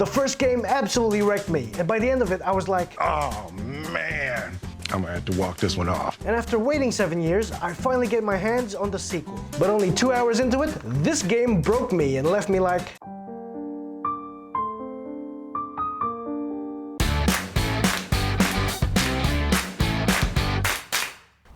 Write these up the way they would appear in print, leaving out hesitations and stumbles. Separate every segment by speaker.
Speaker 1: The first game absolutely wrecked me, and by the end of it, I was like,
Speaker 2: oh man, I'm gonna have to walk this one off.
Speaker 1: And after waiting 7 years, I finally get my hands on the sequel. But only 2 hours into it, this game broke me and left me like...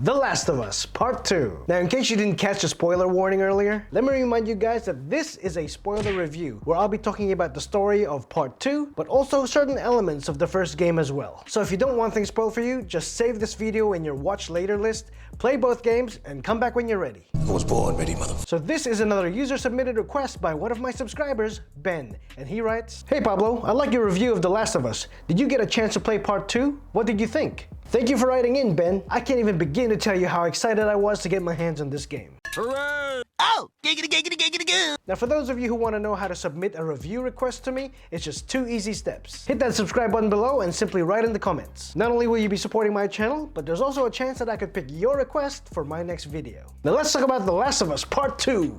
Speaker 1: The Last of Us Part 2. Now, in case you didn't catch the spoiler warning earlier, let me remind you guys that this is a spoiler review where I'll be talking about the story of Part 2, but also certain elements of the first game as well. So if you don't want things spoiled for you, just save this video in your watch later list, play both games, and come back when you're ready.
Speaker 3: I was born ready, mother.
Speaker 1: So this is another user-submitted request by one of my subscribers, Ben, and he writes, "Hey Pablo, I like your review of The Last of Us. Did you get a chance to play Part 2? What did you think?" Thank you for writing in, Ben. I can't even begin to tell you how excited I was to get my hands on this game.
Speaker 3: Hooray! Oh, giggity, giggity, giggity, goo!
Speaker 1: Now, for those of you who want to know how to submit a review request to me, it's just 2 easy steps. Hit that subscribe button below and simply write in the comments. Not only will you be supporting my channel, but there's also a chance that I could pick your request for my next video. Now let's talk about The Last of Us Part 2.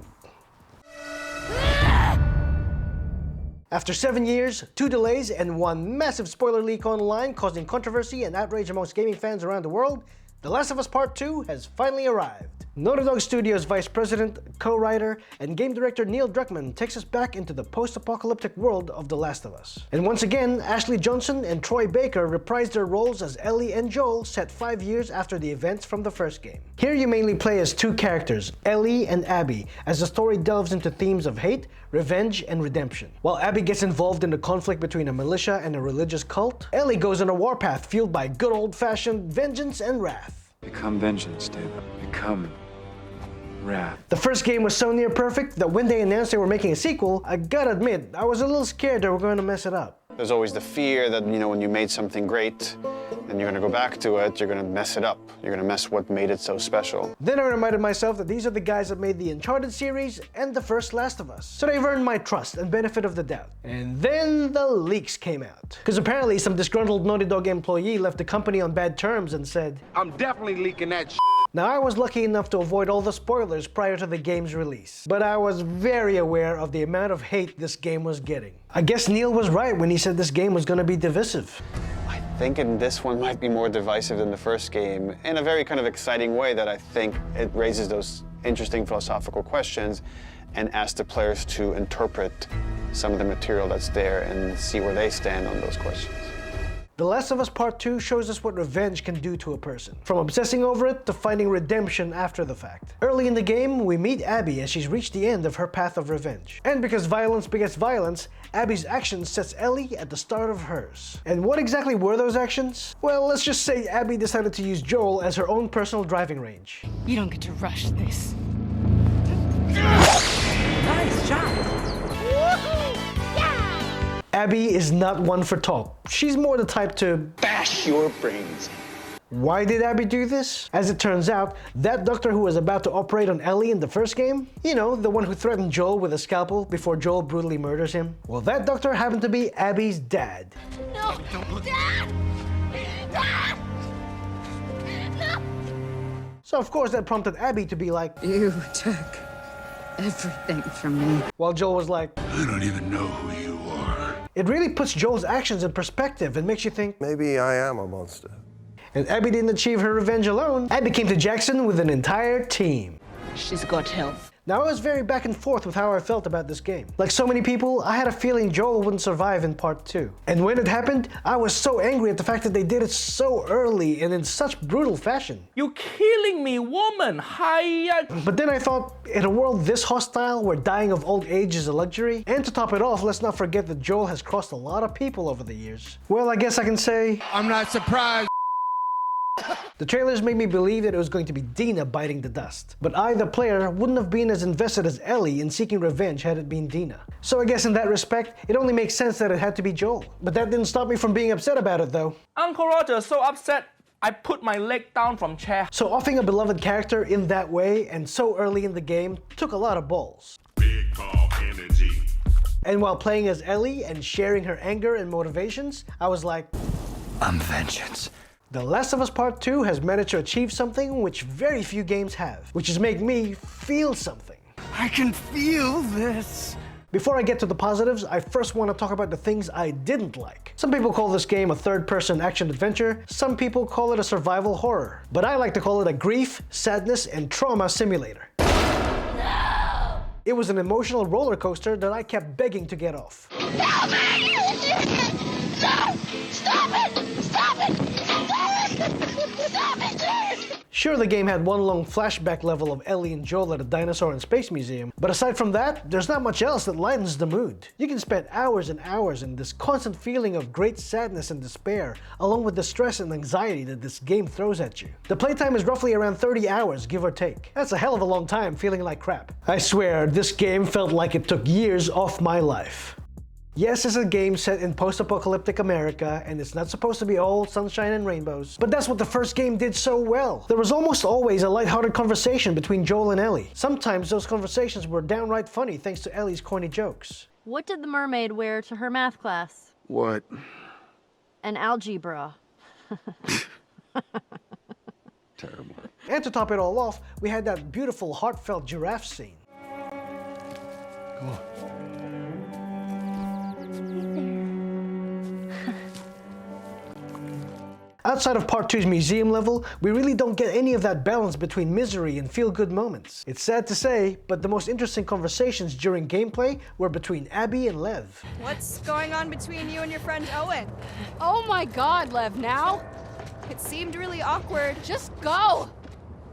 Speaker 1: After 7 years, 2 delays, and 1 massive spoiler leak online causing controversy and outrage amongst gaming fans around the world, The Last of Us Part 2 has finally arrived. Naughty Dog Studios Vice President, co-writer, and game director Neil Druckmann takes us back into the post-apocalyptic world of The Last of Us. And once again, Ashley Johnson and Troy Baker reprised their roles as Ellie and Joel set 5 years after the events from the first game. Here you mainly play as 2 characters, Ellie and Abby, as the story delves into themes of hate, revenge, and redemption. While Abby gets involved in the conflict between a militia and a religious cult, Ellie goes on a warpath fueled by good old-fashioned vengeance and wrath.
Speaker 4: Become vengeance, David. Become wrath.
Speaker 1: The first game was so near perfect that when they announced they were making a sequel, I gotta admit, I was a little scared they were going to mess it up.
Speaker 5: There's always the fear that, you know, when you made something great and you're going to go back to it, you're going to mess it up. You're going to mess what made it so special.
Speaker 1: Then I reminded myself that these are the guys that made the Uncharted series and the first Last of Us. So they've earned my trust and benefit of the doubt. And then the leaks came out. Because apparently some disgruntled Naughty Dog employee left the company on bad terms and said,
Speaker 2: I'm definitely leaking that shit.
Speaker 1: Now, I was lucky enough to avoid all the spoilers prior to the game's release, but I was very aware of the amount of hate this game was getting. I guess Neil was right when he said this game was going to be divisive.
Speaker 5: I think in this one might be more divisive than the first game in a very kind of exciting way that I think it raises those interesting philosophical questions and asks the players to interpret some of the material that's there and see where they stand on those questions.
Speaker 1: The Last of Us Part 2 shows us what revenge can do to a person, from obsessing over it to finding redemption after the fact. Early in the game, we meet Abby as she's reached the end of her path of revenge. And because violence begets violence, Abby's actions sets Ellie at the start of hers. And what exactly were those actions? Well, let's just say Abby decided to use Joel as her own personal driving range.
Speaker 6: You don't get to rush this.
Speaker 7: Nice shot!
Speaker 1: Abby is not one for talk. She's more the type to
Speaker 5: Bash your brains.
Speaker 1: Why did Abby do this? As it turns out, that doctor who was about to operate on Ellie in the first game, you know, the one who threatened Joel with a scalpel before Joel brutally murders him, well, that doctor happened to be Abby's dad.
Speaker 6: No! Dad! Dad! No!
Speaker 1: So of course that prompted Abby to be like,
Speaker 6: You took everything from me.
Speaker 1: while Joel was like,
Speaker 2: I don't even know who you are.
Speaker 1: it really puts Joel's actions in perspective and makes you think,
Speaker 3: Maybe I am a monster.
Speaker 1: and Abby didn't achieve her revenge alone. Abby came to Jackson with an entire team.
Speaker 6: She's got help.
Speaker 1: Now, I was very back and forth with how I felt about this game. Like so many people, I had a feeling Joel wouldn't survive in Part 2. And when it happened, I was so angry at the fact that they did it so early and in such brutal fashion.
Speaker 7: You're killing me, woman! Hiya!
Speaker 1: But then I thought, in a world this hostile where dying of old age is a luxury, and to top it off, let's not forget that Joel has crossed a lot of people over the years. Well, I guess I can say,
Speaker 2: I'm not surprised.
Speaker 1: the trailers made me believe that it was going to be Dina biting the dust. But I, the player, wouldn't have been as invested as Ellie in seeking revenge had it been Dina. So I guess in that respect, it only makes sense that it had to be Joel. But that didn't stop me from being upset about it though.
Speaker 7: Uncle Roger so upset, I put my leg down from chair.
Speaker 1: So offing a beloved character in that way and so early in the game took a lot of balls.
Speaker 2: Big ball energy.
Speaker 1: And while playing as Ellie and sharing her anger and motivations, I was like,
Speaker 4: I'm vengeance.
Speaker 1: The Last of Us Part 2 has managed to achieve something which very few games have, which is make me feel something.
Speaker 4: I can feel this.
Speaker 1: Before I get to the positives, I first want to talk about the things I didn't like. Some people call this game a third-person action-adventure, some people call it a survival horror, but I like to call it a grief, sadness, and trauma simulator. No! It was an emotional roller coaster that I kept begging to get off.
Speaker 8: Help me! No! Stop it! Stop it! Stop it, please!
Speaker 1: Sure, the game had one long flashback level of Ellie and Joel at a dinosaur and space museum, but aside from that, there's not much else that lightens the mood. You can spend hours and hours in this constant feeling of great sadness and despair, along with the stress and anxiety that this game throws at you. The playtime is roughly around 30 hours, give or take. That's a hell of a long time feeling like crap. I swear, this game felt like it took years off my life. Yes, it's a game set in post-apocalyptic America, and it's not supposed to be all sunshine and rainbows, but that's what the first game did so well. There was almost always a lighthearted conversation between Joel and Ellie. Sometimes those conversations were downright funny thanks to Ellie's corny jokes.
Speaker 9: What did the mermaid wear to her math class?
Speaker 4: What?
Speaker 9: An algebra.
Speaker 4: Terrible.
Speaker 1: And to top it all off, we had that beautiful, heartfelt giraffe scene.
Speaker 4: Go on.
Speaker 1: Outside of Part 2's museum level, we really don't get any of that balance between misery and feel-good moments. It's sad to say, but the most interesting conversations during gameplay were between Abby and Lev.
Speaker 10: What's going on between you and your friend Owen?
Speaker 6: Oh my God, Lev, now?
Speaker 10: It seemed really awkward.
Speaker 6: Just go!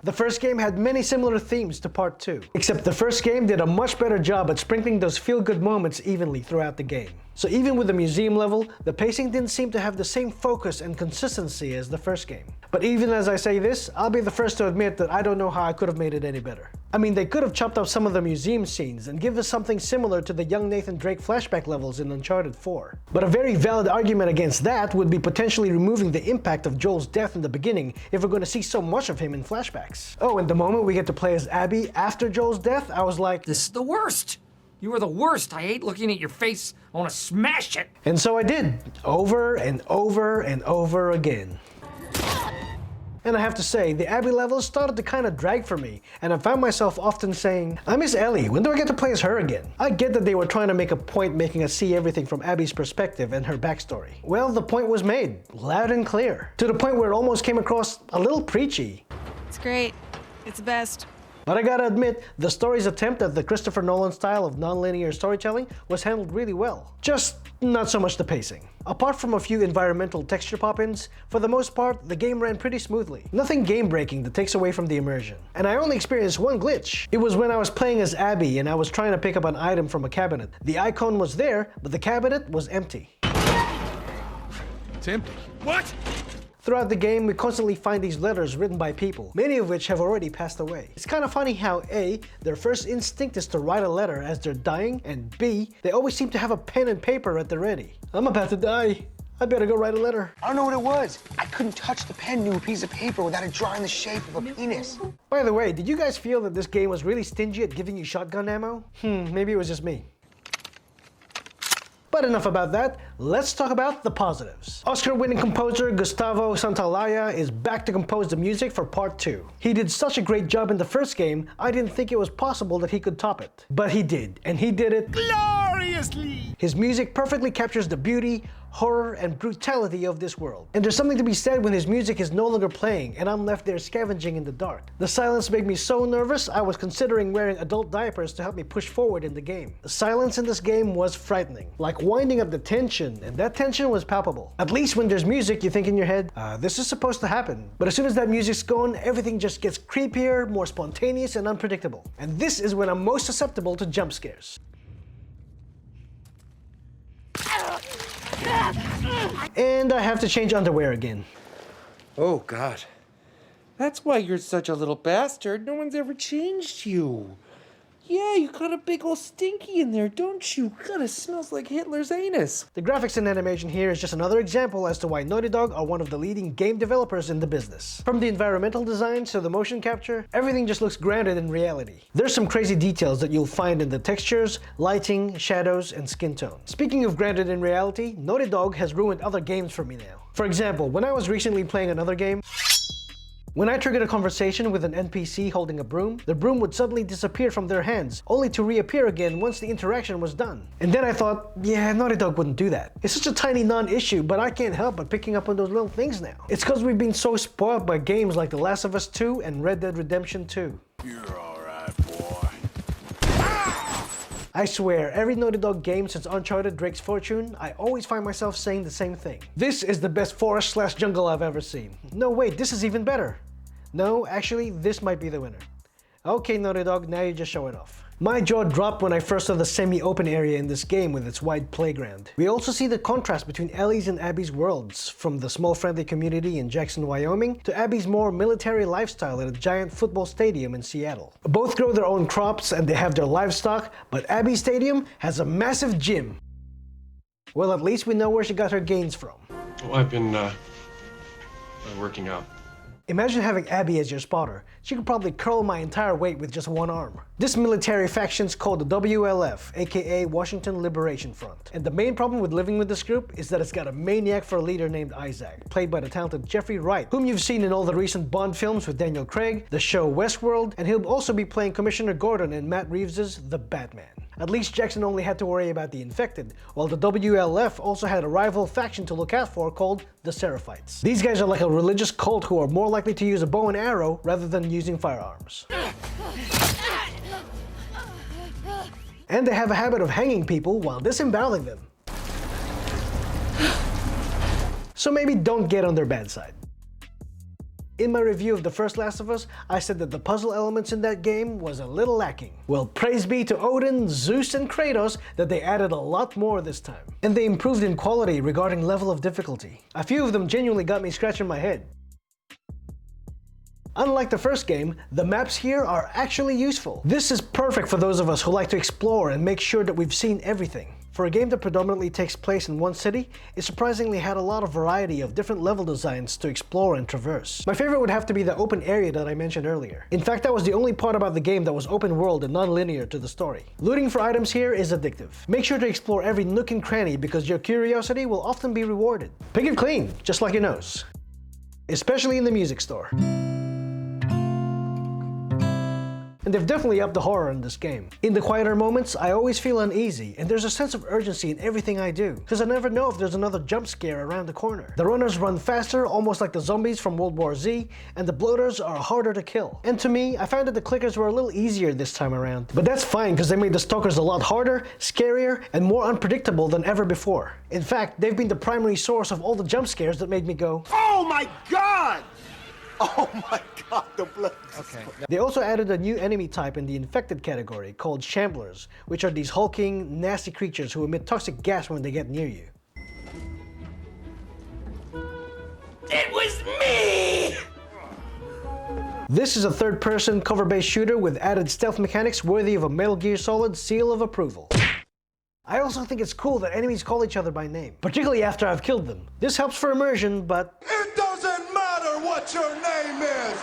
Speaker 1: The first game had many similar themes to Part 2, except the first game did a much better job at sprinkling those feel-good moments evenly throughout the game. So even with the museum level, the pacing didn't seem to have the same focus and consistency as the first game. But even as I say this, I'll be the first to admit that I don't know how I could have made it any better. I mean, they could have chopped up some of the museum scenes and give us something similar to the young Nathan Drake flashback levels in Uncharted 4. But a very valid argument against that would be potentially removing the impact of Joel's death in the beginning if we're going to see so much of him in flashbacks. Oh, and the moment we get to play as Abby after Joel's death, I was like,
Speaker 11: this is the worst! You are the worst. I hate looking at your face. I want to smash it.
Speaker 1: And so I did, over and over and over again. And I have to say, the Abby levels started to kind of drag for me, and I found myself often saying, I miss Ellie, when do I get to play as her again? I get that they were trying to make a point making us see everything from Abby's perspective and her backstory. Well, the point was made, loud and clear, to the point where it almost came across a little preachy.
Speaker 10: It's great. It's the best.
Speaker 1: But I gotta admit, the story's attempt at the Christopher Nolan style of non-linear storytelling was handled really well. Just not so much the pacing. Apart from a few environmental texture pop-ins, for the most part, the game ran pretty smoothly. Nothing game-breaking that takes away from the immersion. And I only experienced one glitch. It was when I was playing as Abby and I was trying to pick up an item from a cabinet. The icon was there, but the cabinet was empty.
Speaker 2: It's empty. What?
Speaker 1: Throughout the game, we constantly find these letters written by people, many of which have already passed away. It's kind of funny how A, their first instinct is to write a letter as they're dying, and B, they always seem to have a pen and paper at the ready. I'm about to die. I better go write a letter.
Speaker 3: I don't know what it was. I couldn't touch the pen to a piece of paper without it drawing the shape of a penis.
Speaker 1: By the way, did you guys feel that this game was really stingy at giving you shotgun ammo? Maybe it was just me. But enough about that, let's talk about the positives. Oscar-winning composer Gustavo Santaolalla is back to compose the music for Part 2. He did such a great job in the first game, I didn't think it was possible that he could top it. But he did, and he did it gloriously! His music perfectly captures the beauty, horror, and brutality of this world. And there's something to be said when his music is no longer playing and I'm left there scavenging in the dark. The silence made me so nervous I was considering wearing adult diapers to help me push forward in the game. The silence in this game was frightening, like winding up the tension, and that tension was palpable. At least when there's music, you think in your head, this is supposed to happen. But as soon as that music's gone, everything just gets creepier, more spontaneous, and unpredictable. And this is when I'm most susceptible to jump scares. And I have to change underwear again.
Speaker 11: Oh, God. That's why you're such a little bastard. No one's ever changed you. Yeah, you got a big ol' stinky in there, don't you? God, it smells like Hitler's anus.
Speaker 1: The graphics and animation here is just another example as to why Naughty Dog are one of the leading game developers in the business. From the environmental design to the motion capture, everything just looks grounded in reality. There's some crazy details that you'll find in the textures, lighting, shadows, and skin tone. Speaking of grounded in reality, Naughty Dog has ruined other games for me now. For example, when I was recently playing another game, When I triggered a conversation with an NPC holding a broom, the broom would suddenly disappear from their hands, only to reappear again once the interaction was done. And then I thought, yeah, Naughty Dog wouldn't do that. It's such a tiny non-issue, but I can't help but picking up on those little things now. It's because we've been so spoiled by games like The Last of Us 2 and Red Dead Redemption 2.
Speaker 2: You're all right, boy.
Speaker 1: I swear, every Naughty Dog game since Uncharted Drake's Fortune, I always find myself saying the same thing. This is the best forest/jungle I've ever seen. No, wait, this is even better. No, actually, this might be the winner. Okay, Naughty Dog, now you're just showing off. My jaw dropped when I first saw the semi-open area in this game with its wide playground. We also see the contrast between Ellie's and Abby's worlds, from the small friendly community in Jackson, Wyoming, to Abby's more military lifestyle at a giant football stadium in Seattle. Both grow their own crops and they have their livestock, but Abby's stadium has a massive gym. Well, at least we know where she got her gains from.
Speaker 12: Well, I've been working out.
Speaker 1: Imagine having Abby as your spotter. She could probably curl my entire weight with just one arm. This military faction's called the WLF, aka Washington Liberation Front. And the main problem with living with this group is that it's got a maniac for a leader named Isaac, played by the talented Jeffrey Wright, whom you've seen in all the recent Bond films with Daniel Craig, the show Westworld, and he'll also be playing Commissioner Gordon in Matt Reeves' The Batman. At least Jackson only had to worry about the infected, while the WLF also had a rival faction to look out for called the Seraphites. These guys are like a religious cult who are more likely to use a bow and arrow rather than using firearms. And they have a habit of hanging people while disemboweling them. So maybe don't get on their bad side. In my review of the first Last of Us, I said that the puzzle elements in that game was a little lacking. Well, praise be to Odin, Zeus, and Kratos that they added a lot more this time. And they improved in quality regarding level of difficulty. A few of them genuinely got me scratching my head. Unlike the first game, the maps here are actually useful. This is perfect for those of us who like to explore and make sure that we've seen everything. For a game that predominantly takes place in one city, it surprisingly had a lot of variety of different level designs to explore and traverse. My favorite would have to be the open area that I mentioned earlier. In fact, that was the only part about the game that was open world and non-linear to the story. Looting for items here is addictive. Make sure to explore every nook and cranny because your curiosity will often be rewarded. Pick it clean, just like your nose. Especially in the music store. And they've definitely upped the horror in this game. In the quieter moments, I always feel uneasy, and there's a sense of urgency in everything I do, because I never know if there's another jump scare around the corner. The runners run faster, almost like the zombies from World War Z, and the bloaters are harder to kill. And to me, I found that the clickers were a little easier this time around. But that's fine, because they made the stalkers a lot harder, scarier, and more unpredictable than ever before. In fact, they've been the primary source of all the jump scares that made me go,
Speaker 3: Oh my God! Oh my God, the blood.
Speaker 1: Okay. They also added a new enemy type in the infected category called Shamblers, which are these hulking, nasty creatures who emit toxic gas when they get near you.
Speaker 8: It was me!
Speaker 1: This is a third-person cover-based shooter with added stealth mechanics worthy of a Metal Gear Solid seal of approval. I also think it's cool that enemies call each other by name, particularly after I've killed them. This helps for immersion, but
Speaker 2: It doesn't matter what your name is!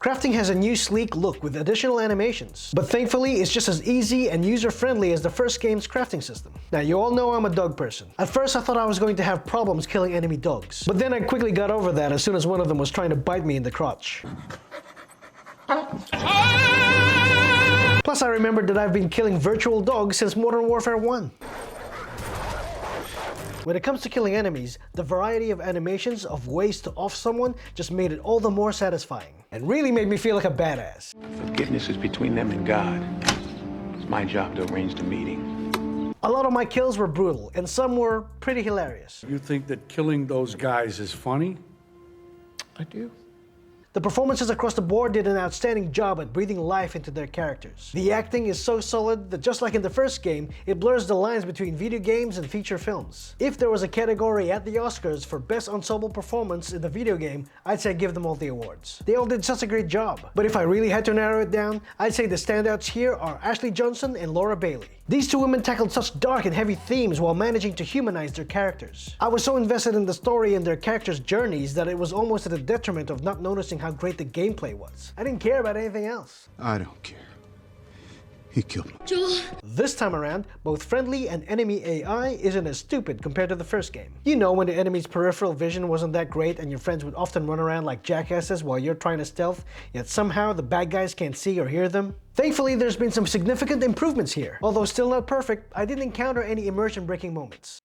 Speaker 1: crafting has a new sleek look with additional animations, but thankfully it's just as easy and user-friendly as the first game's crafting system. Now, you all know I'm a dog person. At first I thought I was going to have problems killing enemy dogs, but then I quickly got over that as soon as one of them was trying to bite me in the crotch. Plus I remembered that I've been killing virtual dogs since Modern Warfare 1. When it comes to killing enemies, the variety of animations of ways to off someone just made it all the more satisfying, and really made me feel like a badass.
Speaker 13: Forgiveness is between them and God. It's my job to arrange the meeting.
Speaker 1: A lot of my kills were brutal, and some were pretty hilarious.
Speaker 14: You think that killing those guys is funny?
Speaker 1: I do. The performances across the board did an outstanding job at breathing life into their characters. The acting is so solid that just like in the first game, it blurs the lines between video games and feature films. If there was a category at the Oscars for Best Ensemble Performance in the video game, I'd say give them all the awards. They all did such a great job. But if I really had to narrow it down, I'd say the standouts here are Ashley Johnson and Laura Bailey. These two women tackled such dark and heavy themes while managing to humanize their characters. I was so invested in the story and their characters' journeys that it was almost at the detriment of not noticing how great the gameplay was. I didn't care about anything else.
Speaker 2: I don't care. He killed me.
Speaker 8: Joel.
Speaker 1: This time around, both friendly and enemy AI isn't as stupid compared to the first game. You know, when the enemy's peripheral vision wasn't that great and your friends would often run around like jackasses while you're trying to stealth, yet somehow the bad guys can't see or hear them? Thankfully, there's been some significant improvements here. Although still not perfect, I didn't encounter any immersion-breaking moments.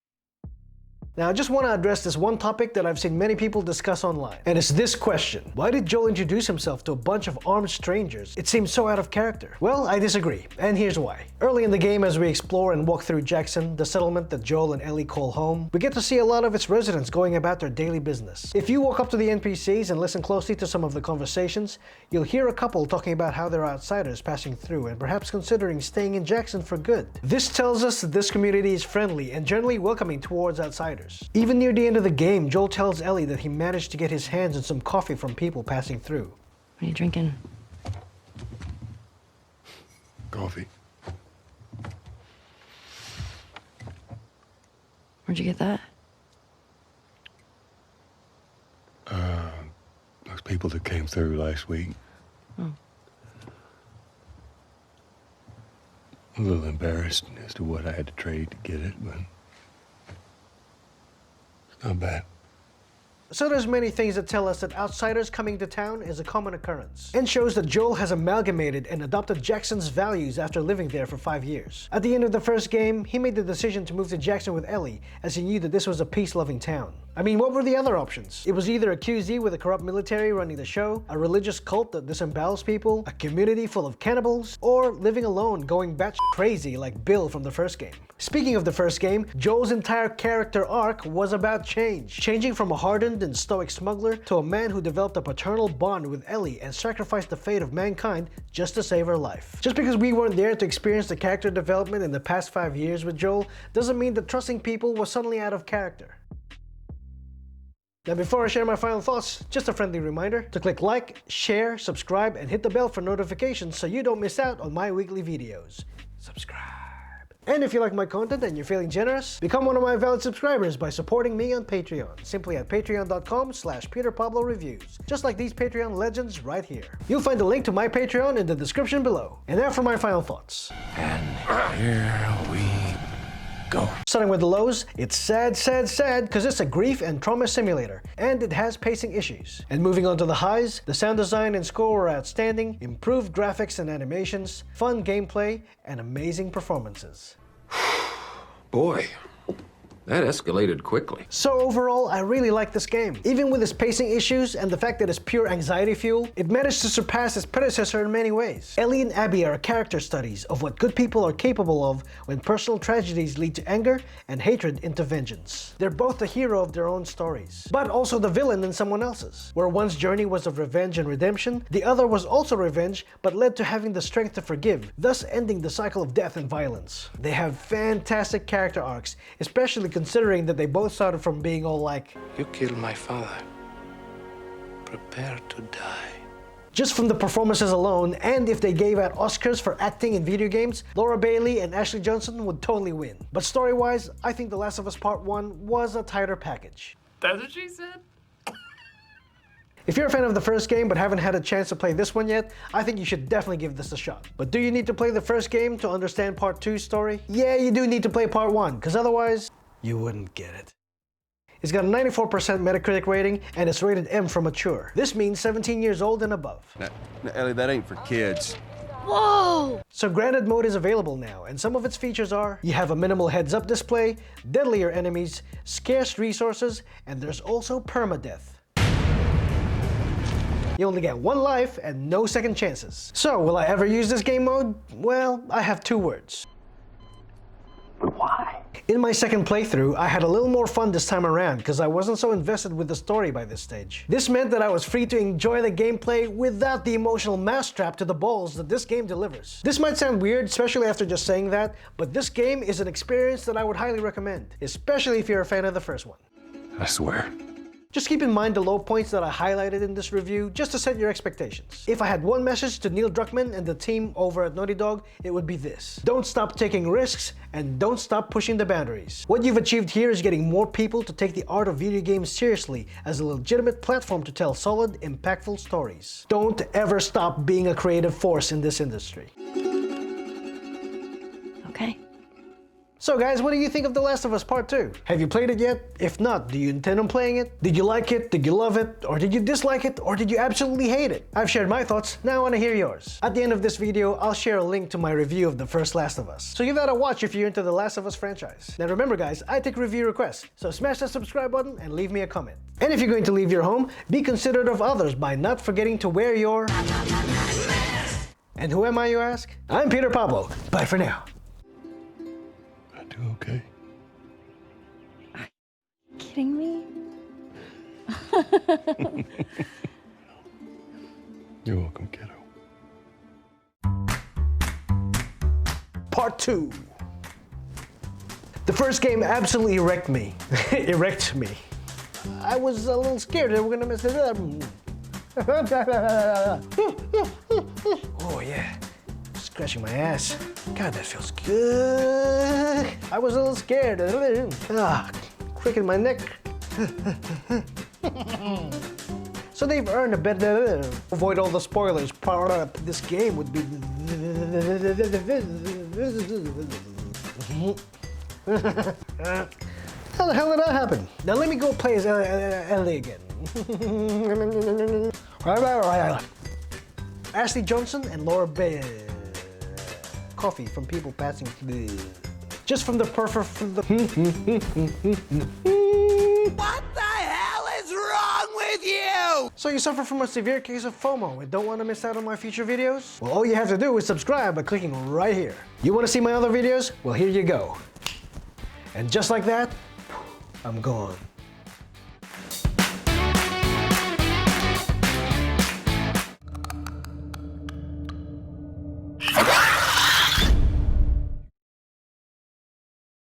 Speaker 1: Now, I just want to address this one topic that I've seen many people discuss online, and it's this question. Why did Joel introduce himself to a bunch of armed strangers? It seems so out of character. Well, I disagree, and here's why. Early in the game, as we explore and walk through Jackson, the settlement that Joel and Ellie call home, we get to see a lot of its residents going about their daily business. If you walk up to the NPCs and listen closely to some of the conversations, you'll hear a couple talking about how they're outsiders passing through and perhaps considering staying in Jackson for good. This tells us that this community is friendly and generally welcoming towards outsiders. Even near the end of the game, Joel tells Ellie that he managed to get his hands on some coffee from people passing through.
Speaker 9: What are you drinking?
Speaker 2: Coffee.
Speaker 9: Where'd you get that?
Speaker 2: Those people that came through last week.
Speaker 9: Oh.
Speaker 2: A little embarrassed as to what I had to trade to get it, but it's not bad.
Speaker 1: So there's many things that tell us that outsiders coming to town is a common occurrence, and shows that Joel has amalgamated and adopted Jackson's values after living there for 5 years. At the end of the first game, he made the decision to move to Jackson with Ellie, as he knew that this was a peace-loving town. I mean, what were the other options? It was either a QZ with a corrupt military running the show, a religious cult that disembowels people, a community full of cannibals, or living alone going batshit crazy like Bill from the first game. Speaking of the first game, Joel's entire character arc was about change. Changing from a hardened and stoic smuggler to a man who developed a paternal bond with Ellie and sacrificed the fate of mankind just to save her life. Just because we weren't there to experience the character development in the past 5 years with Joel doesn't mean that trusting people was suddenly out of character. Now, before I share my final thoughts, just a friendly reminder to click like, share, subscribe, and hit the bell for notifications so you don't miss out on my weekly videos. Subscribe. And if you like my content and you're feeling generous, become one of my valued subscribers by supporting me on Patreon, simply at patreon.com/PeterPabloReviews, just like these Patreon legends right here. You'll find the link to my Patreon in the description below. And now for my final thoughts.
Speaker 13: And here we go.
Speaker 1: Starting with the lows, it's sad, because it's a grief and trauma simulator, and it has pacing issues. And moving on to the highs, the sound design and score were outstanding, improved graphics and animations, fun gameplay, and amazing performances.
Speaker 4: Boy, that escalated quickly.
Speaker 1: So overall, I really like this game. Even with its pacing issues and the fact that it's pure anxiety fuel, it managed to surpass its predecessor in many ways. Ellie and Abby are character studies of what good people are capable of when personal tragedies lead to anger and hatred into vengeance. They're both the hero of their own stories, but also the villain in someone else's. Where one's journey was of revenge and redemption, the other was also revenge but led to having the strength to forgive, thus ending the cycle of death and violence. They have fantastic character arcs, especially considering that they both started from being all like,
Speaker 13: You killed my father. Prepare to die.
Speaker 1: Just from the performances alone, and if they gave out Oscars for acting in video games, Laura Bailey and Ashley Johnson would totally win. But story-wise, I think The Last of Us Part 1 was a tighter package.
Speaker 7: That's what she said.
Speaker 1: If you're a fan of the first game but haven't had a chance to play this one yet, I think you should definitely give this a shot. But do you need to play the first game to understand Part 2's story? Yeah, you do need to play Part 1, because otherwise, you wouldn't get it. It's got a 94% Metacritic rating, and it's rated M for mature. This means 17 years old and above.
Speaker 4: Now, Ellie, that ain't for kids.
Speaker 9: Whoa!
Speaker 1: So Garnered mode is available now, and some of its features are, you have a minimal heads-up display, deadlier enemies, scarce resources, and there's also permadeath. You only get one life and no second chances. So, will I ever use this game mode? Well, I have 2 words.
Speaker 3: Why?
Speaker 1: In my second playthrough, I had a little more fun this time around because I wasn't so invested with the story by this stage. This meant that I was free to enjoy the gameplay without the emotional mousetrap to the balls that this game delivers. This might sound weird, especially after just saying that, but this game is an experience that I would highly recommend, especially if you're a fan of the first one.
Speaker 4: I swear.
Speaker 1: Just keep in mind the low points that I highlighted in this review, just to set your expectations. If I had one message to Neil Druckmann and the team over at Naughty Dog, it would be this: don't stop taking risks and don't stop pushing the boundaries. What you've achieved here is getting more people to take the art of video games seriously as a legitimate platform to tell solid, impactful stories. Don't ever stop being a creative force in this industry.
Speaker 9: okay?
Speaker 1: So guys, what do you think of The Last of Us Part 2? Have you played it yet? If not, do you intend on playing it? Did you like it? Did you love it? Or did you dislike it? Or did you absolutely hate it? I've shared my thoughts, now I want to hear yours. At the end of this video, I'll share a link to my review of the first Last of Us. So give that a watch if you're into the Last of Us franchise. Now remember guys, I take review requests, so smash that subscribe button and leave me a comment. And if you're going to leave your home, be considerate of others by not forgetting to wear your... And who am I, you ask? I'm Peter Pablo. Bye for now.
Speaker 2: I do okay.
Speaker 9: Kidding me?
Speaker 2: You're welcome, kiddo.
Speaker 1: Part 2. The first game absolutely wrecked me. It wrecked me. I was a little scared that we're gonna mess it up. Oh yeah, scratching my ass. God, that feels good. I was a little scared. Crick in my neck. So they've earned a bit. Avoid all the spoilers. Part of this game would be. How the hell did that happen? Now let me go play as Ellie again. Ashley Johnson and Laura Bay. Coffee from people passing through. Just from the perfect.
Speaker 8: What the hell is wrong with you?
Speaker 1: So you suffer from a severe case of FOMO and don't want to miss out on my future videos? Well, all you have to do is subscribe by clicking right here. You want to see my other videos? Well, here you go. And just like that, I'm gone.